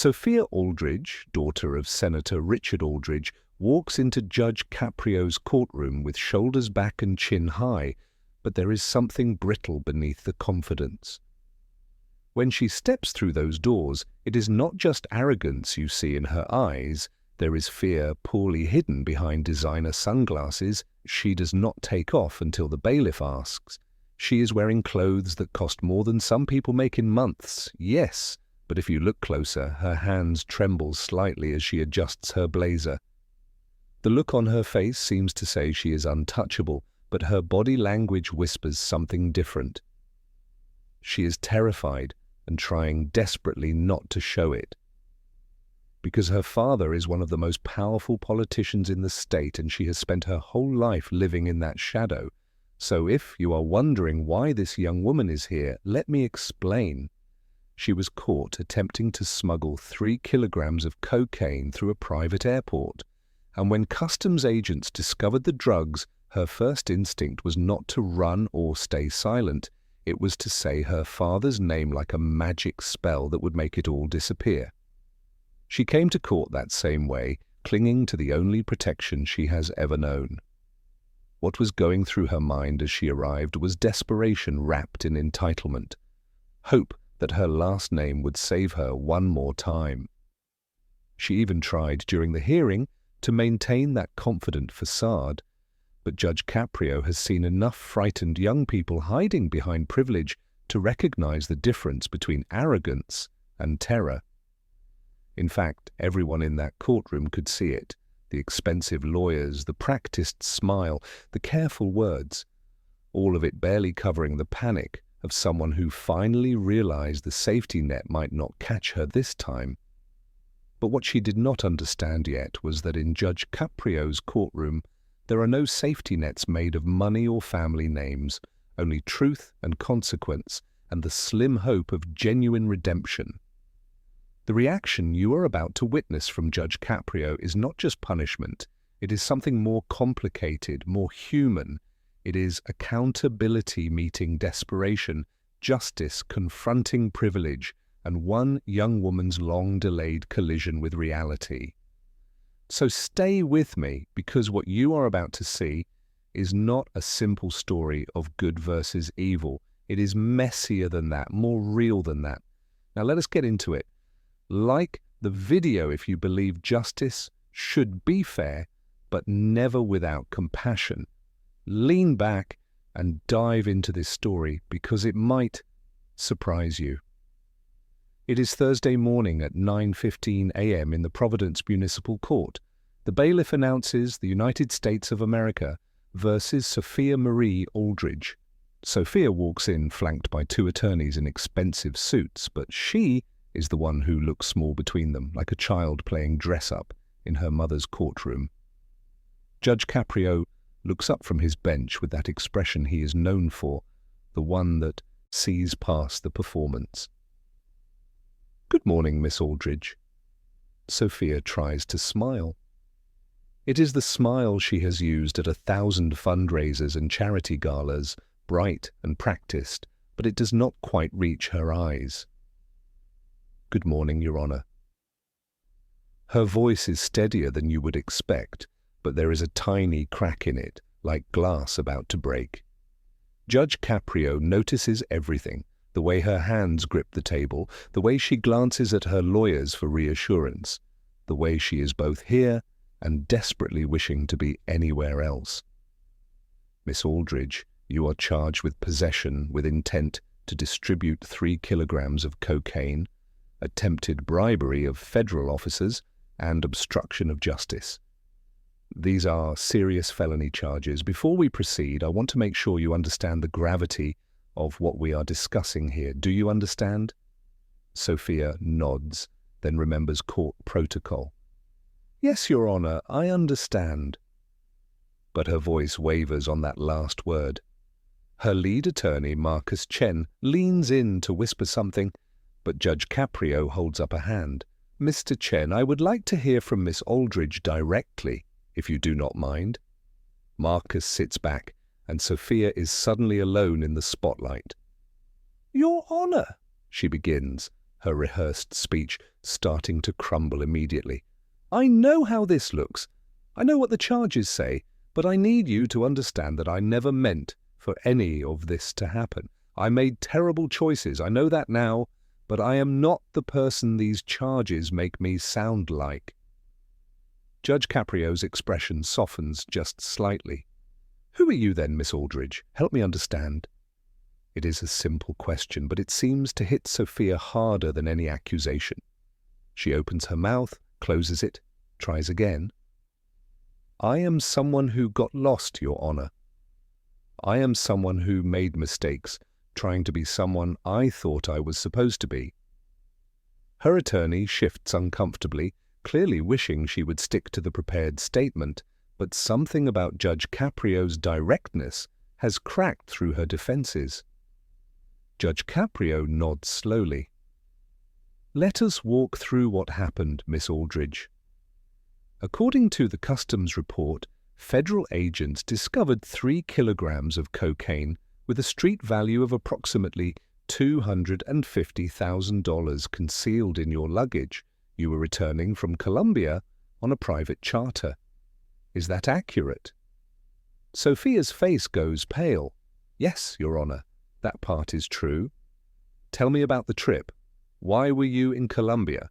Sophia Aldridge, daughter of Senator Richard Aldridge, walks into Judge Caprio's courtroom with shoulders back and chin high, but there is something brittle beneath the confidence. When she steps through those doors, it is not just arrogance you see in her eyes. There is fear poorly hidden behind designer sunglasses she does not take off until the bailiff asks. She is wearing clothes that cost more than some people make in months, yes, but if you look closer, her hands tremble slightly as she adjusts her blazer. The look on her face seems to say she is untouchable, but her body language whispers something different. She is terrified and trying desperately not to show it. Because her father is one of the most powerful politicians in the state and she has spent her whole life living in that shadow. So if you are wondering why this young woman is here, let me explain. She was caught attempting to smuggle 3 kilograms of cocaine through a private airport. And when customs agents discovered the drugs, her first instinct was not to run or stay silent. It was to say her father's name like a magic spell that would make it all disappear. She came to court that same way, clinging to the only protection she has ever known. What was going through her mind as she arrived was desperation wrapped in entitlement, hope that her last name would save her one more time. She even tried during the hearing to maintain that confident facade, but Judge Caprio has seen enough frightened young people hiding behind privilege to recognize the difference between arrogance and terror. In fact, everyone in that courtroom could see it. The expensive lawyers, the practiced smile, the careful words, all of it barely covering the panic of someone who finally realized the safety net might not catch her this time. But what she did not understand yet was that in Judge Caprio's courtroom, there are no safety nets made of money or family names, only truth and consequence, and the slim hope of genuine redemption. The reaction you are about to witness from Judge Caprio is not just punishment. It is something more complicated, more human. It is accountability meeting desperation, justice confronting privilege, and one young woman's long-delayed collision with reality. So stay with me, because what you are about to see is not a simple story of good versus evil. It is messier than that, more real than that. Now let us get into it. Like the video if you believe justice should be fair, but never without compassion. Lean back and dive into this story because it might surprise you. It is Thursday morning at 9:15 a.m. in the Providence Municipal Court. The bailiff announces the United States of America versus Sophia Marie Aldridge. Sophia walks in flanked by 2 attorneys in expensive suits, but she is the one who looks small between them, like a child playing dress-up in her mother's courtroom. Judge Caprio looks up from his bench with that expression he is known for, the one that sees past the performance. "Good morning, Miss Aldridge." Sophia tries to smile. It is the smile she has used at 1,000 fundraisers and charity galas, bright and practiced, but it does not quite reach her eyes. "Good morning, Your Honor." Her voice is steadier than you would expect, but there is a tiny crack in it, like glass about to break. Judge Caprio notices everything, the way her hands grip the table, the way she glances at her lawyers for reassurance, the way she is both here and desperately wishing to be anywhere else. "Miss Aldridge, you are charged with possession with intent to distribute 3 kilograms of cocaine, attempted bribery of federal officers, and obstruction of justice. These are serious felony charges. Before we proceed, I want to make sure you understand the gravity of what we are discussing here. Do you understand?" Sophia nods, then remembers court protocol. "Yes, Your Honor, I understand." But her voice wavers on that last word. Her lead attorney, Marcus Chen, leans in to whisper something, but Judge Caprio holds up a hand. "Mr. Chen, I would like to hear from Miss Aldridge directly, if you do not mind." Marcus sits back, and Sophia is suddenly alone in the spotlight. "Your Honor," she begins, her rehearsed speech starting to crumble immediately. "I know how this looks. I know what the charges say, but I need you to understand that I never meant for any of this to happen. I made terrible choices, I know that now, but I am not the person these charges make me sound like." Judge Caprio's expression softens just slightly. "Who are you then, Miss Aldridge? Help me understand." It is a simple question, but it seems to hit Sophia harder than any accusation. She opens her mouth, closes it, tries again. "I am someone who got lost, Your Honor. I am someone who made mistakes, trying to be someone I thought I was supposed to be." Her attorney shifts uncomfortably, clearly wishing she would stick to the prepared statement, but something about Judge Caprio's directness has cracked through her defenses. Judge Caprio nods slowly. "Let us walk through what happened, Miss Aldridge. According to the customs report, federal agents discovered 3 kilograms of cocaine with a street value of approximately $250,000 concealed in your luggage. You were returning from Colombia on a private charter. Is that accurate?" Sophia's face goes pale. "Yes, Your Honor, that part is true." "Tell me about the trip. Why were you in Colombia?"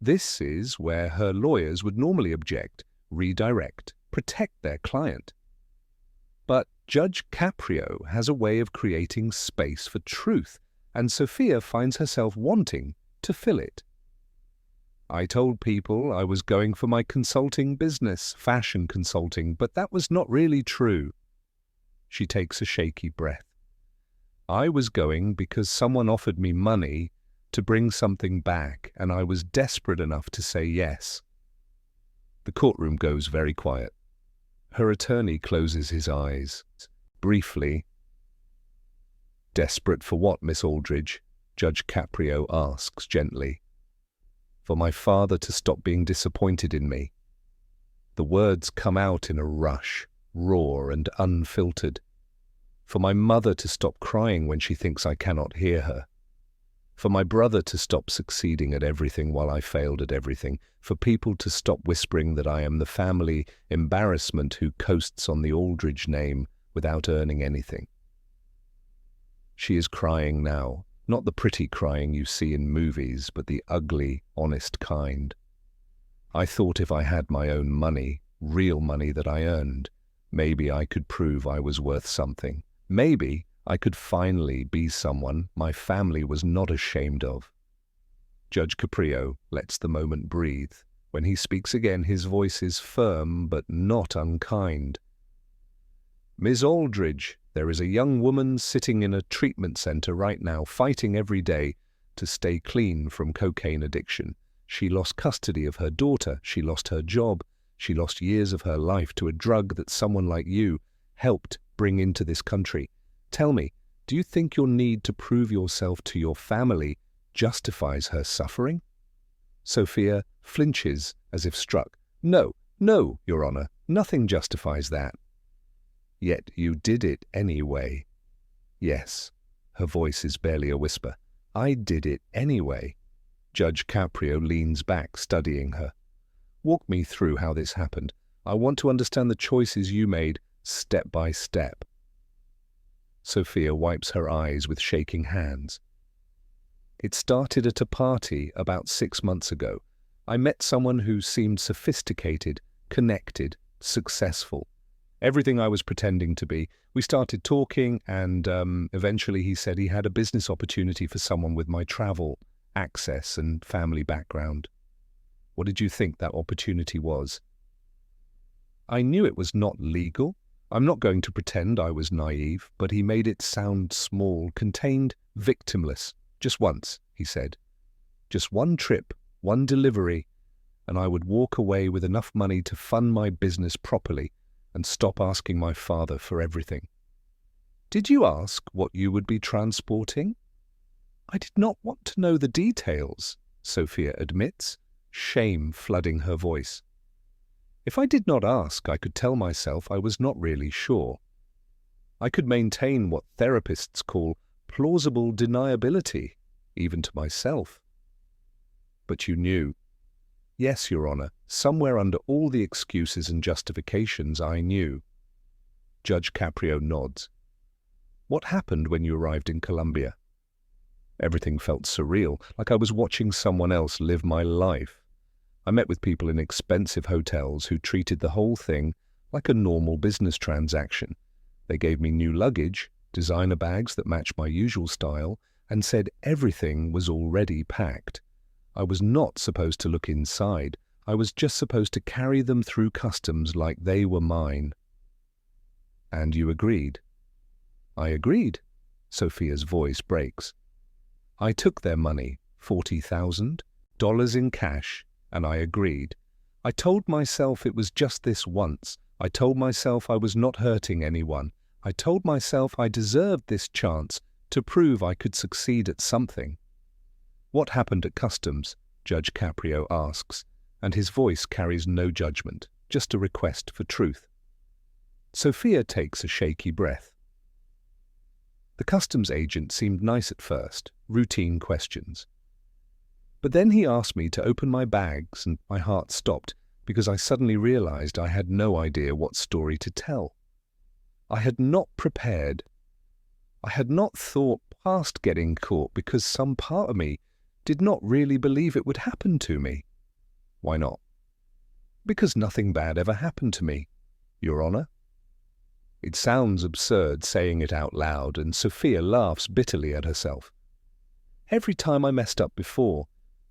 This is where her lawyers would normally object, redirect, protect their client. But Judge Caprio has a way of creating space for truth, and Sophia finds herself wanting to fill it. "I told people I was going for my consulting business, fashion consulting, but that was not really true." She takes a shaky breath. "I was going because someone offered me money to bring something back, and I was desperate enough to say yes." The courtroom goes very quiet. Her attorney closes his eyes. Briefly, "Desperate for what, Miss Aldridge?" Judge Caprio asks gently. "For my father to stop being disappointed in me." The words come out in a rush, raw and unfiltered. "For my mother to stop crying when she thinks I cannot hear her. For my brother to stop succeeding at everything while I failed at everything. For people to stop whispering that I am the family embarrassment who coasts on the Aldridge name without earning anything." She is crying now, not the pretty crying you see in movies, but the ugly, honest kind. "I thought if I had my own money, real money that I earned, maybe I could prove I was worth something. Maybe I could finally be someone my family was not ashamed of." Judge Caprio lets the moment breathe. When he speaks again, his voice is firm but not unkind. "Miss Aldridge, there is a young woman sitting in a treatment center right now, fighting every day to stay clean from cocaine addiction. She lost custody of her daughter, she lost her job, she lost years of her life to a drug that someone like you helped bring into this country. Tell me, do you think your need to prove yourself to your family justifies her suffering?" Sophia flinches as if struck. No, Your Honor, nothing justifies that." "Yet you did it anyway." "Yes." Her voice is barely a whisper. "I did it anyway." Judge Caprio leans back, studying her. "Walk me through how this happened. I want to understand the choices you made, step by step." Sophia wipes her eyes with shaking hands. "It started at a party about 6 months ago. I met someone who seemed sophisticated, connected, successful. Everything I was pretending to be. We started talking and eventually he said he had a business opportunity for someone with my travel, access and family background. What did you think that opportunity was?" "I knew it was not legal. I'm not going to pretend I was naive, but he made it sound small, contained, victimless. Just once," he said. "Just one trip, one delivery, and I would walk away with enough money to fund my business properly and stop asking my father for everything." "Did you ask what you would be transporting?" "I did not want to know the details," Sophia admits, shame flooding her voice. "If I did not ask, I could tell myself I was not really sure. I could maintain what therapists call plausible deniability. even to myself. But you knew. Yes, Your Honor, somewhere under all the excuses and justifications I knew. Judge Caprio nods. What happened when you arrived in Colombia? Everything felt surreal, like I was watching someone else live my life. I met with people in expensive hotels who treated the whole thing like a normal business transaction. They gave me new luggage, designer bags that matched my usual style, and said everything was already packed. I was not supposed to look inside. I was just supposed to carry them through customs like they were mine. And you agreed? I agreed. Sophia's voice breaks. I took their money, $40,000 in cash, and I agreed. I told myself it was just this once. I told myself I was not hurting anyone. I told myself I deserved this chance to prove I could succeed at something. What happened at customs? Judge Caprio asks, and his voice carries no judgment, just a request for truth. Sophia takes a shaky breath. The customs agent seemed nice at first, routine questions. But then he asked me to open my bags, and my heart stopped because I suddenly realized I had no idea what story to tell. I had not prepared. I had not thought past getting caught because some part of me did not really believe it would happen to me. Why not? Because nothing bad ever happened to me, Your Honor. It sounds absurd saying it out loud, and Sophia laughs bitterly at herself. Every time I messed up before,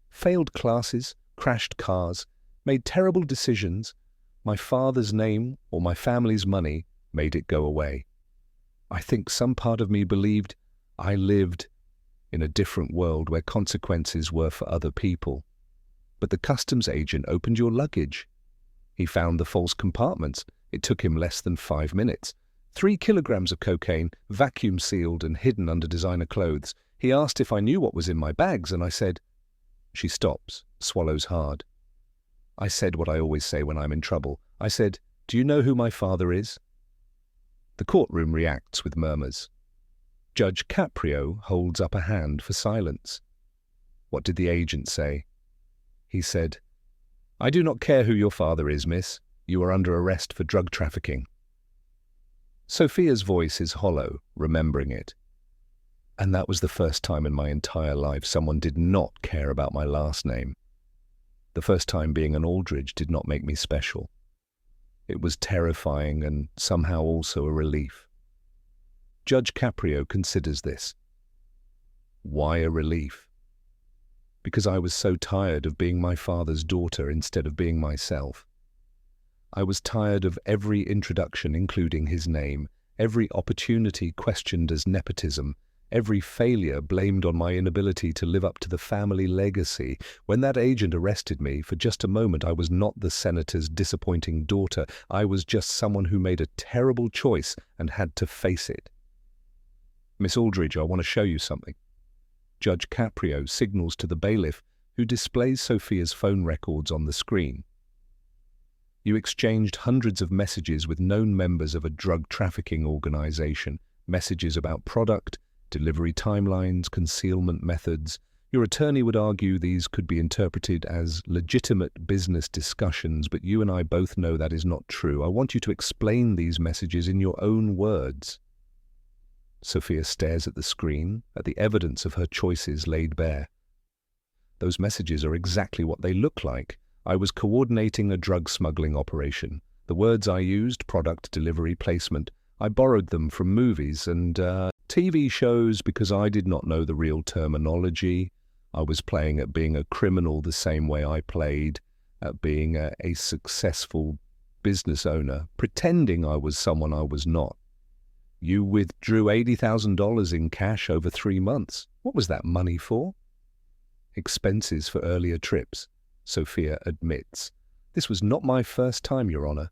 failed classes, crashed cars, made terrible decisions, my father's name or my family's money made it go away. I think some part of me believed I lived in a different world where consequences were for other people. But the customs agent opened your luggage. He found the false compartments. It took him less than 5 minutes. 3 kilograms of cocaine, vacuum-sealed and hidden under designer clothes. He asked if I knew what was in my bags, and I said... She stops, swallows hard. I said what I always say when I'm in trouble. I said, "Do you know who my father is?" The courtroom reacts with murmurs. Judge Caprio holds up a hand for silence. What did the agent say? He said, "I do not care who your father is, miss. You are under arrest for drug trafficking." Sophia's voice is hollow, remembering it. And that was the first time in my entire life someone did not care about my last name. The first time being an Aldridge did not make me special. It was terrifying and somehow also a relief. Judge Caprio considers this. Why a relief? Because I was so tired of being my father's daughter instead of being myself. I was tired of every introduction including his name, every opportunity questioned as nepotism, every failure blamed on my inability to live up to the family legacy. When that agent arrested me, for just a moment I was not the senator's disappointing daughter. I was just someone who made a terrible choice and had to face it. Miss Aldridge, I want to show you something. Judge Caprio signals to the bailiff, who displays Sophia's phone records on the screen. You exchanged hundreds of messages with known members of a drug trafficking organization, messages about product, delivery timelines, concealment methods. Your attorney would argue these could be interpreted as legitimate business discussions, but you and I both know that is not true. I want you to explain these messages in your own words. Sophia stares at the screen, at the evidence of her choices laid bare. Those messages are exactly what they look like. I was coordinating a drug smuggling operation. The words I used, product, delivery, placement, I borrowed them from movies and TV shows because I did not know the real terminology. I was playing at being a criminal the same way I played at being a successful business owner, pretending I was someone I was not. You withdrew $80,000 in cash over 3 months. What was that money for? Expenses for earlier trips, Sophia admits. This was not my first time, Your Honor.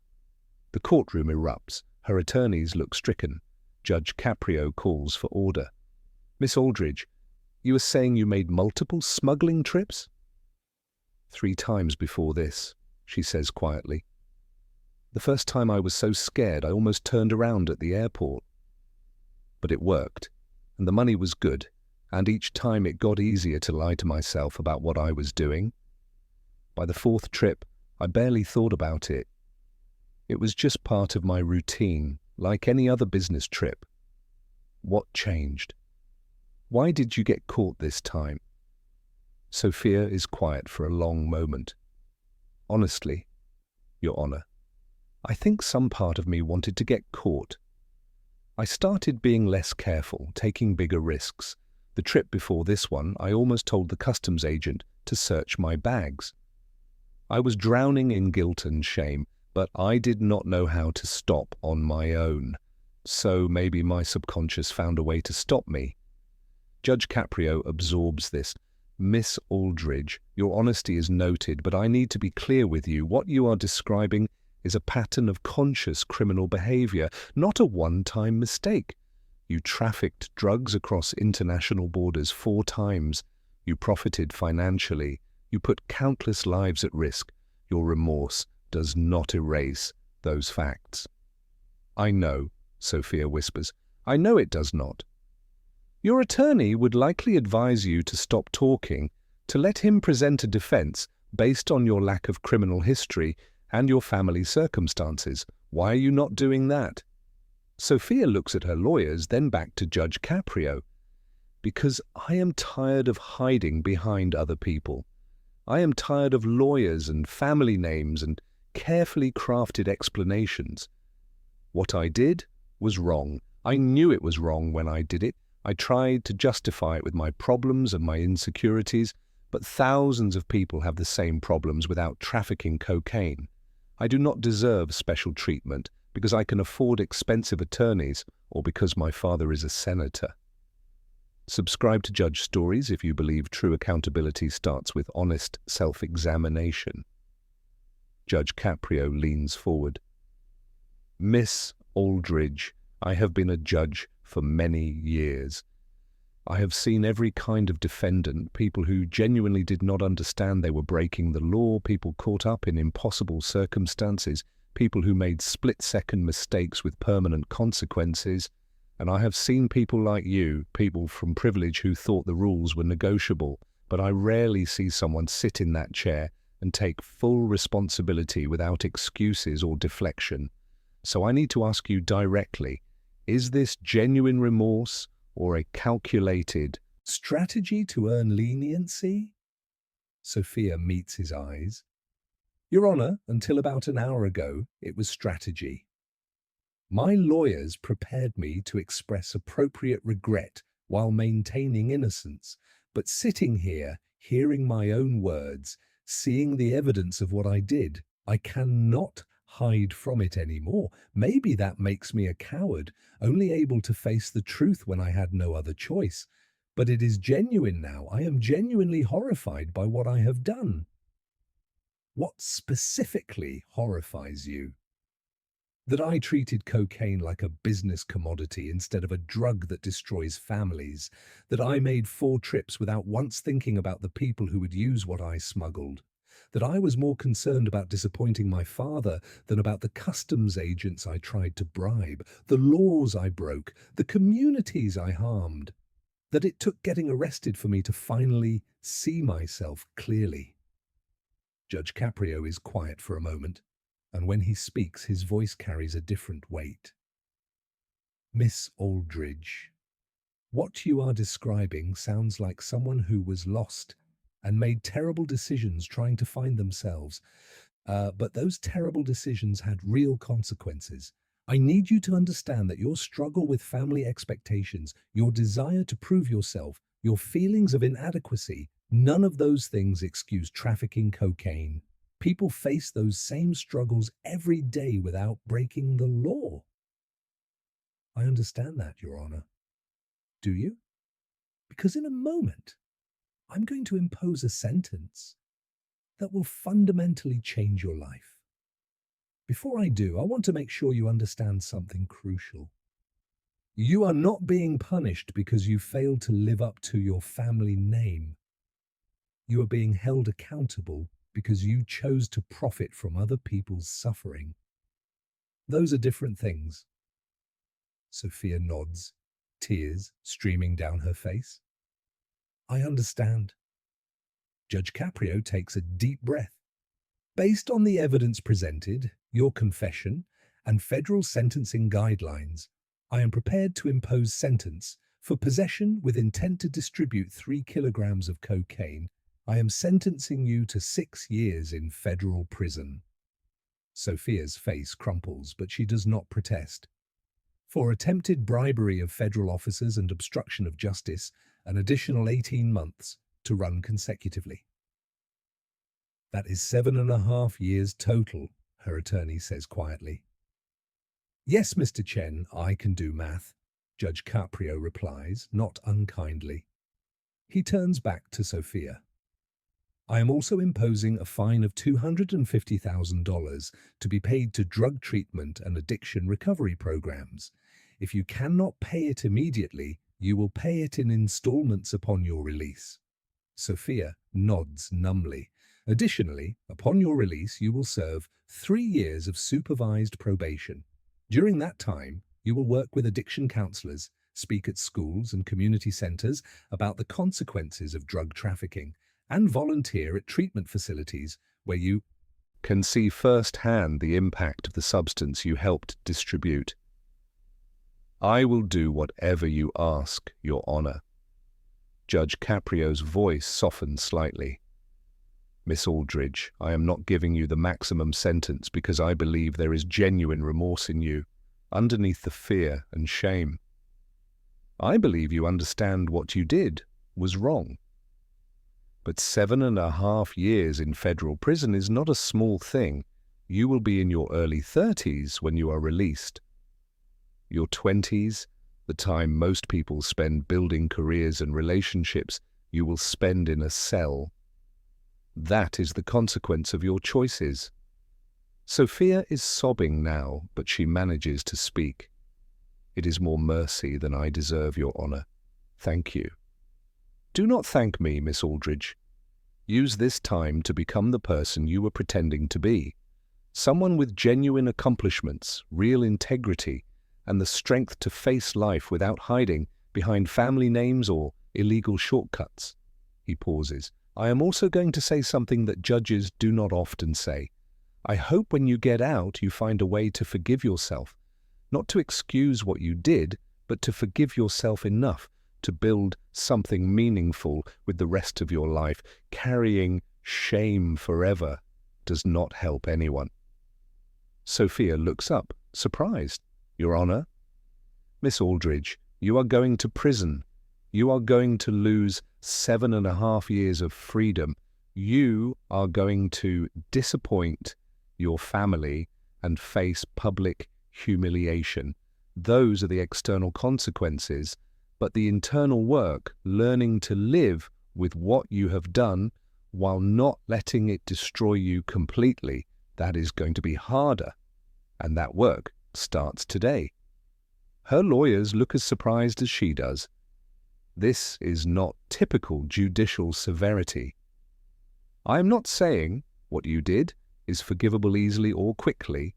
The courtroom erupts. Her attorneys look stricken. Judge Caprio calls for order. Miss Aldridge, you are saying you made multiple smuggling trips? 3 times before this, she says quietly. The first time I was so scared I almost turned around at the airport. But it worked, and the money was good, and each time it got easier to lie to myself about what I was doing. By the fourth trip, I barely thought about it. It was just part of my routine, like any other business trip. What changed? Why did you get caught this time? Sophia is quiet for a long moment. Honestly, Your Honor, I think some part of me wanted to get caught. I started being less careful, taking bigger risks. The trip before this one, I almost told the customs agent to search my bags. I was drowning in guilt and shame, but I did not know how to stop on my own. So maybe my subconscious found a way to stop me. Judge Caprio absorbs this. Miss Aldridge, your honesty is noted, but I need to be clear with you. What you are describing is a pattern of conscious criminal behavior, not a one-time mistake. You trafficked drugs across international borders 4 times. You profited financially. You put countless lives at risk. Your remorse does not erase those facts. I know, Sophia whispers. I know it does not. Your attorney would likely advise you to stop talking, to let him present a defense based on your lack of criminal history and your family circumstances. Why are you not doing that? Sophia looks at her lawyers, then back to Judge Caprio. Because I am tired of hiding behind other people. I am tired of lawyers and family names and carefully crafted explanations. What I did was wrong. I knew it was wrong when I did it. I tried to justify it with my problems and my insecurities, but thousands of people have the same problems without trafficking cocaine. I do not deserve special treatment because I can afford expensive attorneys or because my father is a senator. Subscribe to Judge Stories if you believe true accountability starts with honest self-examination. Judge Caprio leans forward. Miss Aldridge, I have been a judge for many years. I have seen every kind of defendant, people who genuinely did not understand they were breaking the law, people caught up in impossible circumstances, people who made split-second mistakes with permanent consequences, and I have seen people like you, people from privilege who thought the rules were negotiable, but I rarely see someone sit in that chair and take full responsibility without excuses or deflection. So I need to ask you directly, is this genuine remorse or a calculated strategy to earn leniency? Sophia meets his eyes. Your Honor, until about an hour ago, it was strategy. My lawyers prepared me to express appropriate regret while maintaining innocence, but sitting here, hearing my own words, seeing the evidence of what I did, I cannot hide from it anymore. Maybe that makes me a coward, only able to face the truth when I had no other choice. But it is genuine now. I am genuinely horrified by what I have done. What specifically horrifies you? That I treated cocaine like a business commodity instead of a drug that destroys families. That I made 4 trips without once thinking about the people who would use what I smuggled. That I was more concerned about disappointing my father than about the customs agents I tried to bribe, the laws I broke, the communities I harmed. That it took getting arrested for me to finally see myself clearly. Judge Caprio is quiet for a moment, and when he speaks, his voice carries a different weight. Miss Aldridge, what you are describing sounds like someone who was lost and made terrible decisions trying to find themselves. But those terrible decisions had real consequences. I need you to understand that your struggle with family expectations, your desire to prove yourself, your feelings of inadequacy, none of those things excuse trafficking cocaine. People face those same struggles every day without breaking the law. I understand that, Your Honor. Do you? Because in a moment, I'm going to impose a sentence that will fundamentally change your life. Before I do, I want to make sure you understand something crucial. You are not being punished because you failed to live up to your family name. You are being held accountable because you chose to profit from other people's suffering. Those are different things. Sophia nods, tears streaming down her face. I understand. Judge Caprio takes a deep breath. Based on the evidence presented, your confession, and federal sentencing guidelines, I am prepared to impose sentence for possession with intent to distribute 3 kilograms of cocaine. I am sentencing you to 6 years in federal prison. Sophia's face crumples, but she does not protest. For attempted bribery of federal officers and obstruction of justice, an additional 18 months to run consecutively. That is 7.5 years total, her attorney says quietly. Yes, Mr. Chen, I can do math, Judge Caprio replies, not unkindly. He turns back to Sophia. I am also imposing a fine of $250,000 to be paid to drug treatment and addiction recovery programs. If you cannot pay it immediately, you will pay it in installments upon your release. Sophia nods numbly. Additionally, upon your release, you will serve 3 years of supervised probation. During that time, you will work with addiction counselors, speak at schools and community centers about the consequences of drug trafficking, and volunteer at treatment facilities where you can see firsthand the impact of the substance you helped distribute. I will do whatever you ask, Your Honor. Judge Caprio's voice softened slightly. Miss Aldridge, I am not giving you the maximum sentence because I believe there is genuine remorse in you, underneath the fear and shame. I believe you understand what you did was wrong. But 7.5 years in federal prison is not a small thing. You will be in your early 30s when you are released. Your 20s, the time most people spend building careers and relationships, you will spend in a cell. That is the consequence of your choices. Sophia is sobbing now, but she manages to speak. It is more mercy than I deserve, Your Honor. Thank you. Do not thank me, Miss Aldridge. Use this time to become the person you were pretending to be. Someone with genuine accomplishments, real integrity, and the strength to face life without hiding behind family names or illegal shortcuts. He pauses. I am also going to say something that judges do not often say. I hope when you get out you find a way to forgive yourself, not to excuse what you did, but to forgive yourself enough to build something meaningful with the rest of your life. Carrying shame forever does not help anyone. Sophia looks up, surprised. Your Honor? Miss Aldridge, you are going to prison. You are going to lose 7.5 years of freedom. You are going to disappoint your family and face public humiliation. Those are the external consequences, but the internal work, learning to live with what you have done while not letting it destroy you completely, that is going to be harder. And that work starts today. Her lawyers look as surprised as she does. This is not typical judicial severity. I am not saying what you did is forgivable easily or quickly.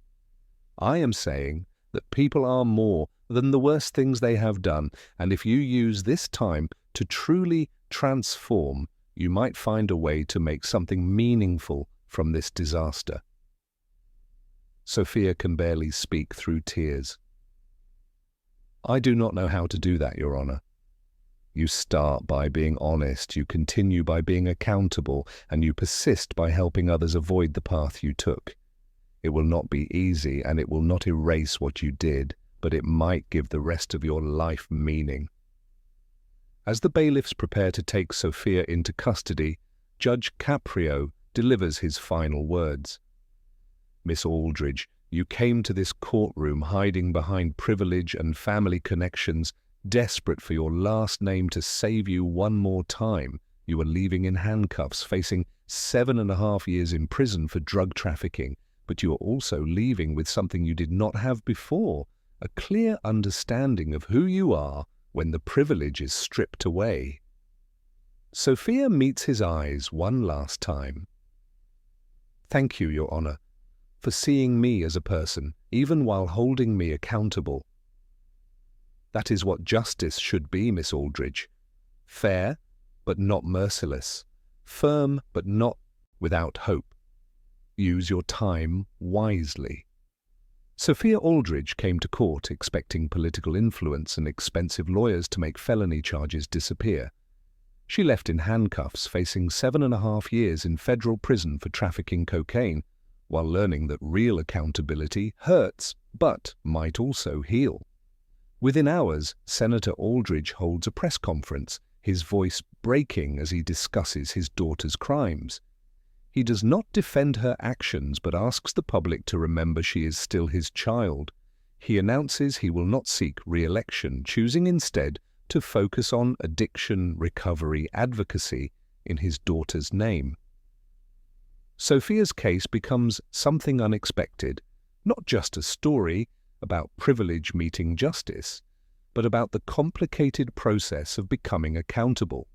I am saying that people are more than the worst things they have done, and if you use this time to truly transform, you might find a way to make something meaningful from this disaster. Sophia can barely speak through tears. I do not know how to do that, Your Honor. You start by being honest, you continue by being accountable, and you persist by helping others avoid the path you took. It will not be easy, and it will not erase what you did, but it might give the rest of your life meaning. As the bailiffs prepare to take Sophia into custody, Judge Caprio delivers his final words. Miss Aldridge, you came to this courtroom hiding behind privilege and family connections, desperate for your last name to save you one more time. You were leaving in handcuffs, facing 7.5 years in prison for drug trafficking, but you are also leaving with something you did not have before, a clear understanding of who you are when the privilege is stripped away. Sophia meets his eyes one last time. Thank you, Your Honor, for seeing me as a person, even while holding me accountable. That is what justice should be, Miss Aldridge. Fair, but not merciless, firm but not without hope. Use your time wisely. Sophia Aldridge came to court expecting political influence and expensive lawyers to make felony charges disappear. She left in handcuffs, facing 7.5 years in federal prison for trafficking cocaine, while learning that real accountability hurts, but might also heal. Within hours, Senator Aldridge holds a press conference, his voice breaking as he discusses his daughter's crimes. He does not defend her actions, but asks the public to remember she is still his child. He announces he will not seek re-election, choosing instead to focus on addiction recovery advocacy in his daughter's name. Sophia's case becomes something unexpected, not just a story about privilege meeting justice, but about the complicated process of becoming accountable.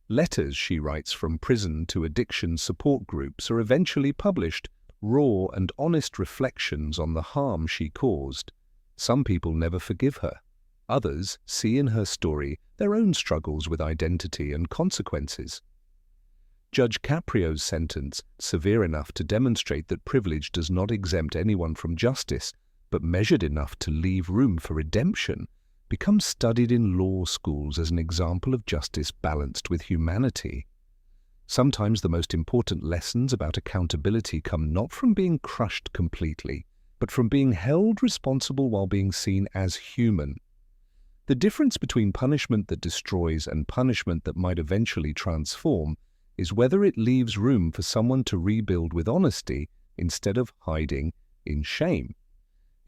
Letters she writes from prison to addiction support groups are eventually published, raw and honest reflections on the harm she caused. Some people never forgive her. Others see in her story their own struggles with identity and consequences. Judge Caprio's sentence, severe enough to demonstrate that privilege does not exempt anyone from justice, but measured enough to leave room for redemption, becomes studied in law schools as an example of justice balanced with humanity. Sometimes the most important lessons about accountability come not from being crushed completely, but from being held responsible while being seen as human. The difference between punishment that destroys and punishment that might eventually transform is whether it leaves room for someone to rebuild with honesty instead of hiding in shame.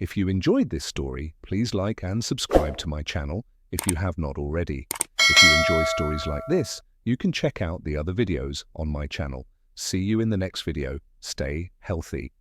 If you enjoyed this story, please like and subscribe to my channel if you have not already. If you enjoy stories like this, you can check out the other videos on my channel. See you in the next video. Stay healthy.